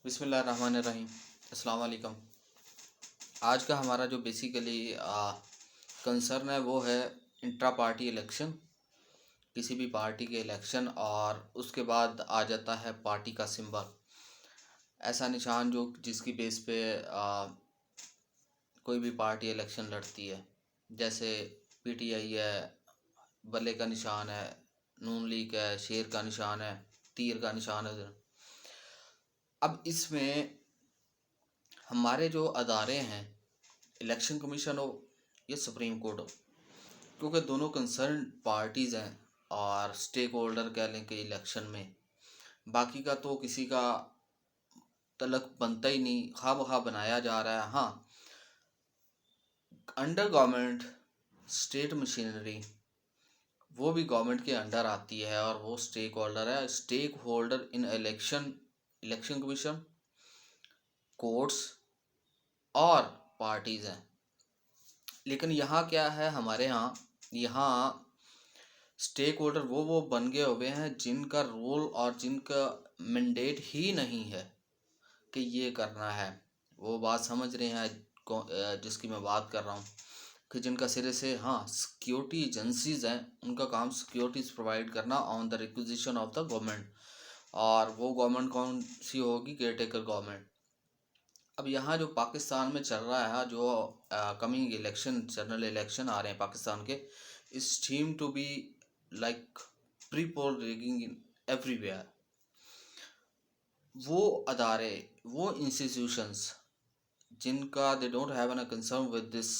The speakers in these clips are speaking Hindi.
बिस्मिल्लाहिर्रहमानिर्रहीम। अस्सलाम वालेकुम। आज का हमारा जो बेसिकली कंसर्न है वो है इंट्रा पार्टी इलेक्शन, किसी भी पार्टी के इलेक्शन, और उसके बाद आ जाता है पार्टी का सिंबल, ऐसा निशान जो जिसकी बेस पे कोई भी पार्टी इलेक्शन लड़ती है। जैसे पीटीआई है, बल्ले का निशान है, नून लीग है, शेर का निशान है, तीर का निशान है। अब इसमें हमारे जो अदारे हैं, इलेक्शन कमीशन हो या सुप्रीम कोर्ट हो, क्योंकि दोनों कंसर्न पार्टीज़ हैं और स्टेक होल्डर कह लें कि इलेक्शन में, बाकी का तो किसी का तलक बनता ही नहीं, खामखा बनाया जा रहा है। हाँ, अंडर गवर्नमेंट स्टेट मशीनरी वो भी गवर्नमेंट के अंडर आती है और वो स्टेक होल्डर है। Stake holder in election commission, courts और पार्टीज़ हैं। लेकिन यहाँ क्या है, हमारे यहाँ स्टेक होल्डर वो बन गए हुए हैं जिनका रोल और जिनका मैंडेट ही नहीं है कि ये करना है। वो बात समझ रहे हैं जिसकी मैं बात कर रहा हूँ, कि जिनका सिरे से, हाँ, सिक्योरिटी एजेंसीज़ हैं, उनका काम सिक्योरिटीज़ प्रोवाइड करना on the requisition of the government. और वो गवर्नमेंट कौन सी होगी? Care taker government. अब यहाँ जो पाकिस्तान में चल रहा है, जो कमिंग इलेक्शन, जनरल इलेक्शन आ रहे हैं पाकिस्तान के, इस team to be like pre poll rigging in everywhere. वो अदारे, वो इंस्टीट्यूशंस जिनका they don't have an concern with this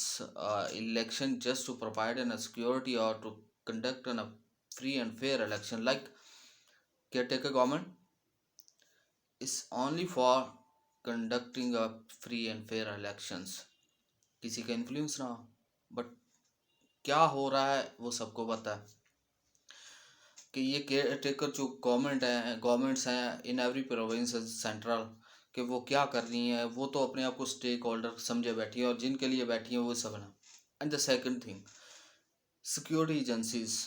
election just to provide an security और to conduct an free and fair election, like care taker government is only for conducting a free and fair elections. किसी का इन्फ्लुएंस ना हो, बट क्या हो रहा है वो सबको पता है कि ये केयर टेकर जो गवर्नमेंट्स हैं इन एवरी प्रोविंस सेंट्रल, कि वो क्या कर रही हैं। वो तो अपने आप को स्टेक होल्डर समझे बैठी है और जिनके लिए बैठी हैं वो सब ना। And the second thing, security agencies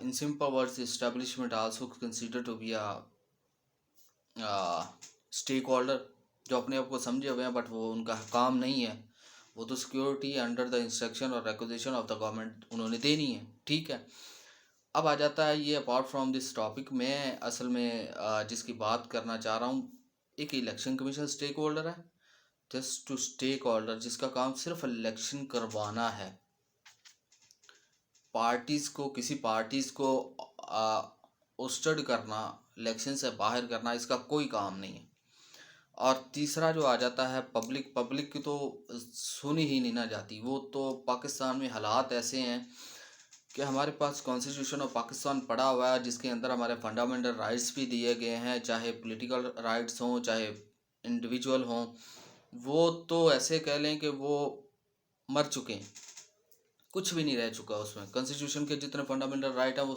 in simple words, establishment also consider to be a stake holder, जो अपने आप को समझे हुए हैं, बट वो उनका काम नहीं है। वो तो सिक्योरिटी अंडर द इंस्ट्रक्शन और रिक्विजिशन ऑफ द गवर्नमेंट उन्होंने देनी है, ठीक है। अब आ जाता है ये, अपार्ट फ्रॉम दिस टॉपिक, मैं असल में जिसकी बात करना चाह रहा हूँ, एक इलेक्शन कमीशन स्टेक होल्डर है, जस्ट टू स्टेक होल्डर जिसका काम सिर्फ इलेक्शन करवाना है। किसी पार्टीज़ को ओस्टेड करना, इलेक्शन से बाहर करना, इसका कोई काम नहीं है। और तीसरा जो आ जाता है, पब्लिक की तो सुनी ही नहीं ना जाती। वो तो पाकिस्तान में हालात ऐसे हैं कि हमारे पास कॉन्स्टिट्यूशन ऑफ पाकिस्तान पड़ा हुआ है जिसके अंदर हमारे फंडामेंटल राइट्स भी दिए गए हैं, चाहे पॉलिटिकल राइट्स हों चाहे इंडिविजुअल हों। वो तो ऐसे कह लें कि वो मर चुके हैं, कुछ भी नहीं रह चुका उसमें। कॉन्स्टिट्यूशन के जितने फंडामेंटल राइट हैं, वो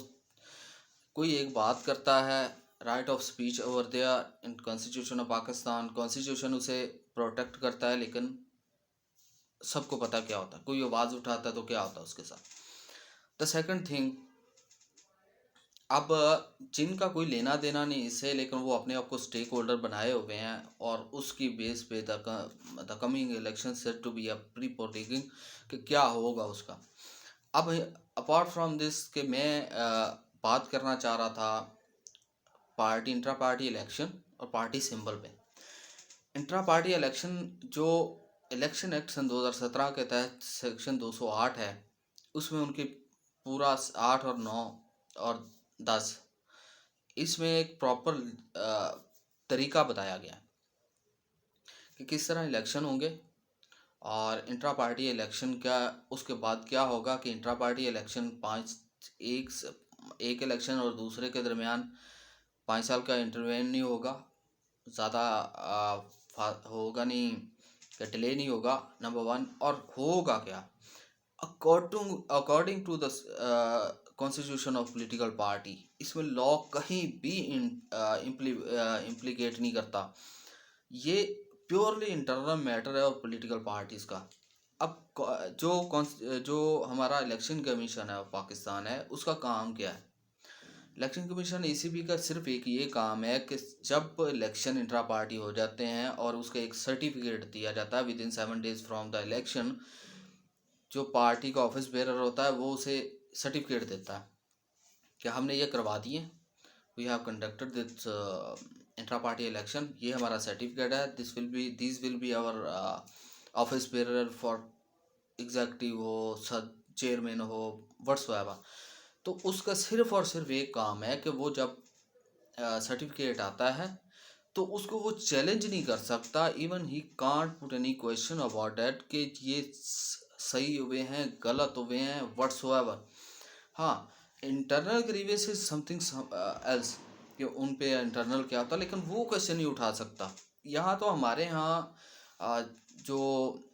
कोई एक बात करता है, right of speech over there in constitution of Pakistan, constitution उसे प्रोटेक्ट करता है, लेकिन सबको पता क्या होता है, कोई आवाज़ उठाता है तो क्या होता है उसके साथ। द सेकंड थिंग, अब जिनका कोई लेना देना नहीं इससे, लेकिन वो अपने आप को स्टेक होल्डर बनाए हुए हैं और उसकी बेस पे the coming election set to be a pre polling, कि क्या होगा उसका। अब अपार्ट फ्रॉम दिस, कि मैं बात करना चाह रहा था पार्टी, इंट्रा पार्टी इलेक्शन और पार्टी सिंबल पे। इंट्रा पार्टी इलेक्शन, जो इलेक्शन एक्ट सन 2017 के तहत सेक्शन 208 है, उसमें उनकी पूरा 8 और 9 और 10, इसमें एक प्रॉपर तरीका बताया गया कि किस तरह इलेक्शन होंगे और इंट्रा पार्टी इलेक्शन क्या, उसके बाद क्या होगा। कि इंट्रा पार्टी इलेक्शन एक इलेक्शन और दूसरे के दरमियान 5 साल का इंटरवेन नहीं होगा, ज़्यादा होगा नहीं, डिले नहीं होगा, नंबर 1। और होगा क्या, according to the constitution of political party, इसमें लॉ कहीं भी इम्प्लीकेट नहीं करता। ये प्योरली इंटरनल मैटर है और पॉलिटिकल पार्टीज़ का। अब जो हमारा इलेक्शन कमीशन है पाकिस्तान है, उसका काम क्या है? इलेक्शन कमीशन ईसीबी का सिर्फ एक ये काम है कि जब इलेक्शन इंट्रा पार्टी हो जाते हैं और उसका एक सर्टिफिकेट दिया जाता है with in 7 days from the election, जो पार्टी का ऑफिस बेरर होता है वो उसे सर्टिफिकेट देता है कि हमने ये करवा दिए, we have conducted this intra party election, ये हमारा सर्टिफिकेट है, this will be our office bearer for executive हो, चेयरमैन हो, व्हाट्सएवर। तो उसका सिर्फ और सिर्फ एक काम है कि वो जब सर्टिफिकेट आता है तो उसको वो चैलेंज नहीं कर सकता, even he can't put any question about that कि ये सही हुए हैं, गलत हुए हैं, व्हाट्सएवर। हाँ, internal grievance is something else कि उन पे इंटरनल क्या होता है, लेकिन वो क्वेश्चन नहीं उठा सकता। यहाँ तो हमारे यहाँ जो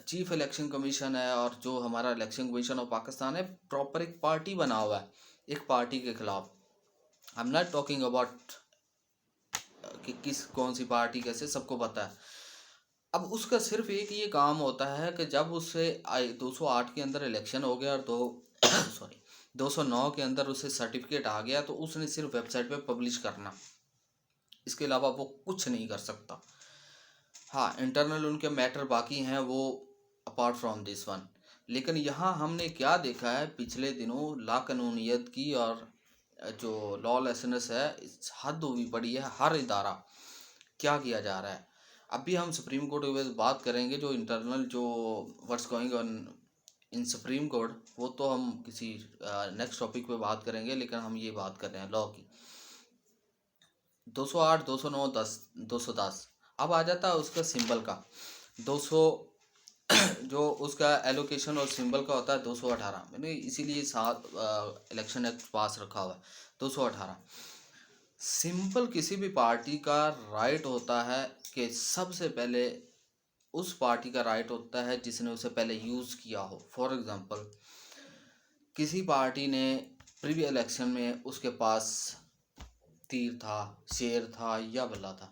चीफ इलेक्शन कमीशन है और जो हमारा इलेक्शन कमीशन ऑफ पाकिस्तान है, प्रॉपर एक पार्टी बना हुआ है एक पार्टी के खिलाफ। I am not talking about कि किस कौन सी पार्टी कैसे, सबको पता है। अब उसका सिर्फ एक ये काम होता है कि जब उससे 208 के अंदर इलेक्शन हो गया और दो सॉरी 209 के अंदर उसे सर्टिफिकेट आ गया, तो उसने सिर्फ वेबसाइट पे पब्लिश करना, इसके अलावा वो कुछ नहीं कर सकता। हाँ, इंटरनल उनके मैटर बाकी हैं वो अपार्ट फ्रॉम दिस वन। लेकिन यहाँ हमने क्या देखा है पिछले दिनों, लाकानूनियत की और जो लॉलेसनेस है हद हुई पड़ी है। हर इदारा क्या किया जा रहा है, अभी हम सुप्रीम कोर्ट की बात करेंगे, जो इंटरनल जो what's going on in supreme court, वो तो हम किसी नेक्स्ट टॉपिक पे बात करेंगे, लेकिन हम ये बात कर रहे हैं लॉ की। 208, 209, 210 अब आ जाता है उसका सिंबल का 200 जो उसका एलोकेशन और सिंबल का होता है 218। मैंने इसीलिए इलेक्शन एक्ट पास रखा हुआ है 218। सिंपल किसी भी पार्टी का राइट होता है कि सबसे पहले उस पार्टी का राइट होता है जिसने उसे पहले यूज़ किया हो। फॉर एग्जांपल, किसी पार्टी ने प्रीवियस इलेक्शन में उसके पास तीर था, शेर था या बल्ला था,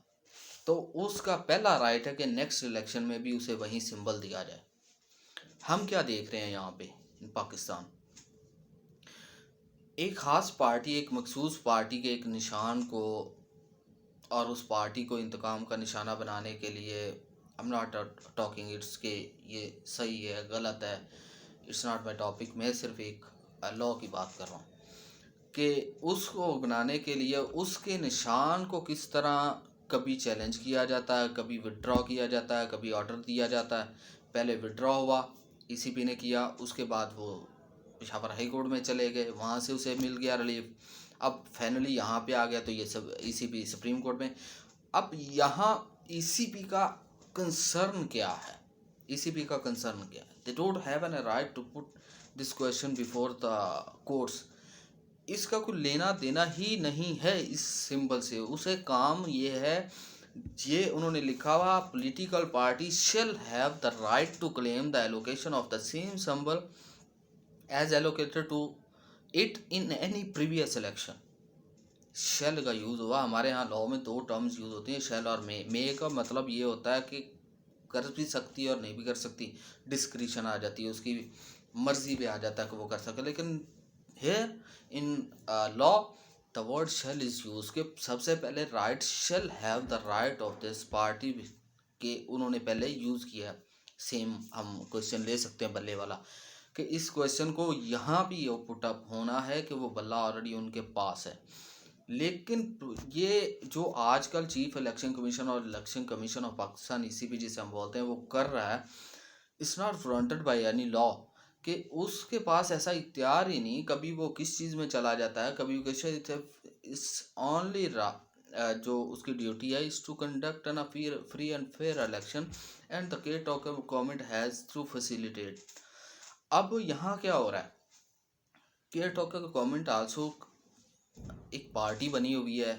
तो उसका पहला राइट है कि नेक्स्ट इलेक्शन में भी उसे वही सिंबल दिया जाए। हम क्या देख रहे हैं यहाँ पे पाकिस्तान, एक ख़ास पार्टी, एक मखसूस पार्टी के एक निशान को और उस पार्टी को इंतकाम का निशाना बनाने के लिए, I am not talking it's के ये सही है गलत है, इट्स नॉट माई टॉपिक, मैं सिर्फ एक लॉ की बात कर रहा हूँ कि उसको बनाने के लिए उसके निशान को किस तरह कभी चैलेंज किया जाता है, कभी विड्रॉ किया जाता है, कभी ऑर्डर दिया जाता है। पहले विड्रॉ हुआ, ईसीपी ने किया, उसके बाद वो पेशावर हाई कोर्ट में चले गए, वहाँ से उसे मिल गया रिलीफ, अब फाइनली यहाँ पे आ गया, तो ये सब ईसीपी सुप्रीम कोर्ट में। अब यहाँ ईसीपी का कंसर्न क्या है, ईसीपी का कंसर्न क्या है? They don't have an right to put this question before the courts. इसका कोई लेना देना ही नहीं है इस सिंबल से। उसे काम ये है, ये उन्होंने लिखा हुआ, political party shall have the right to claim the allocation of the same symbol as allocated to it in any previous election. Shall का यूज़ हुआ, हमारे यहाँ लॉ में दो टर्म्स यूज़ होती हैं, शेल और मे का मतलब ये होता है कि कर भी सकती है और नहीं भी कर सकती, डिस्क्रिशन आ जाती है, उसकी मर्जी पे आ जाता है कि वो कर सके। लेकिन here in law the word shall is use के सबसे पहले right shall have the right of this party के उन्होंने पहले यूज़ किया। सेम हम क्वेश्चन ले सकते हैं बल्ले वाला, कि इस क्वेश्चन को यहाँ भी पुट अप होना है कि वो बल्ला ऑलरेडी उनके पास है। लेकिन ये जो आजकल चीफ इलेक्शन कमीशन और election commission of Pakistan ECP जिसे हम बोलते हैं वो कर रहा है, it's not fronted by any law, कि उसके पास ऐसा इख्तियार ही नहीं, कभी वो किस चीज़ में चला जाता है, कभी वो किस, इट्स ओनली जो उसकी ड्यूटी है is to conduct an free and fair election and the care taker government has through facilitate. अब यहाँ क्या हो रहा है, केयर टेकर गवर्नमेंट आल्सो एक पार्टी बनी हुई है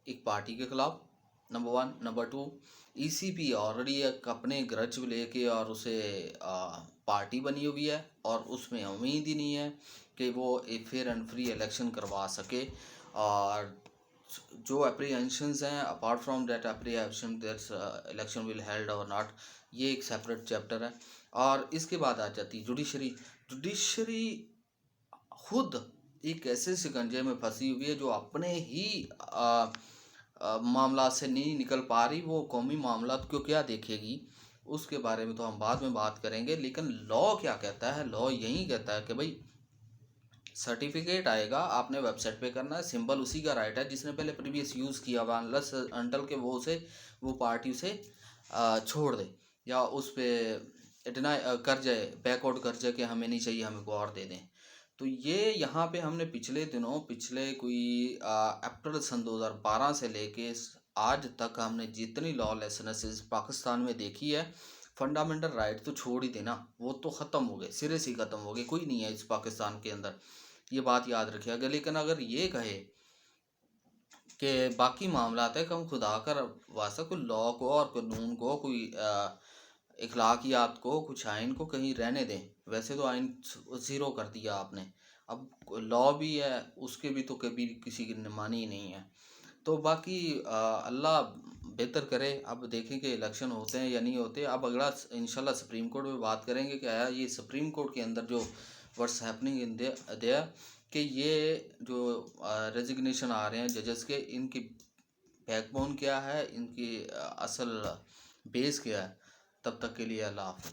एक पार्टी के खिलाफ, number one. Number two, ECP already एक अपने ग्रज लेके और उसे पार्टी बनी हुई है और उसमें उम्मीद ही नहीं है कि वो एक फेयर एंड फ्री इलेक्शन करवा सके। और जो अप्रीहेंशंस हैं, apart from that apprehension that election will held और नॉट, ये एक सेपरेट चैप्टर है। और इसके बाद आ जाती जुडिशरी। जुडिशरी खुद एक ऐसे शिकंजे में फंसी हुई है जो अपने ही मामला से नहीं निकल पा रही। वो कौमी मामला को क्या देखेगी, उसके बारे में तो हम बाद में बात करेंगे। लेकिन लॉ क्या कहता है, लॉ यही कहता है कि भाई सर्टिफिकेट आएगा, आपने वेबसाइट पे करना है, सिंबल उसी का राइट है जिसने पहले प्रीवियस यूज़ किया हुआ, अनलेस अनटल के वो पार्टी उसे छोड़ दे या उस पर इतना कर जाए, बैकआउट कर जाए कि हमें नहीं चाहिए, हमें को और दे दें। तो ये यहाँ पे हमने पिछले दिनों, पिछले कोई अप्रैल सन 2012 से लेके आज तक हमने जितनी लॉलेसनेस पाकिस्तान में देखी है, फंडामेंटल राइट तो छोड़ ही देना, वो तो ख़त्म हो गए, सिरे से ही ख़त्म हो गए, कोई नहीं है इस पाकिस्तान के अंदर। ये बात याद रखिएगा। लेकिन अगर ये कहे कि बाकी मामला है कि हम खुदा कर वास्ता कोई लॉ को और कानून को, कोई इखलाकियात को, कुछ आइन को कहीं रहने दें। वैसे तो आइन ज़ीरो कर दिया आपने, अब लॉ भी है उसके भी तो कभी किसी की मानी ही नहीं है। तो बाकी अल्लाह बेहतर करे। अब देखें कि इलेक्शन होते हैं या नहीं होते। अब अगला इंशाल्लाह सुप्रीम कोर्ट में बात करेंगे कि आया ये सुप्रीम कोर्ट के अंदर जो व्हाट्स हैपनिंग इन देयर, कि ये जो रेजिग्नेशन आ रहे हैं जजेस के, इनकी बैकबोन क्या है, इनकी असल बेस क्या है। तब तक के लिए अल्लाह हाफ़िज़।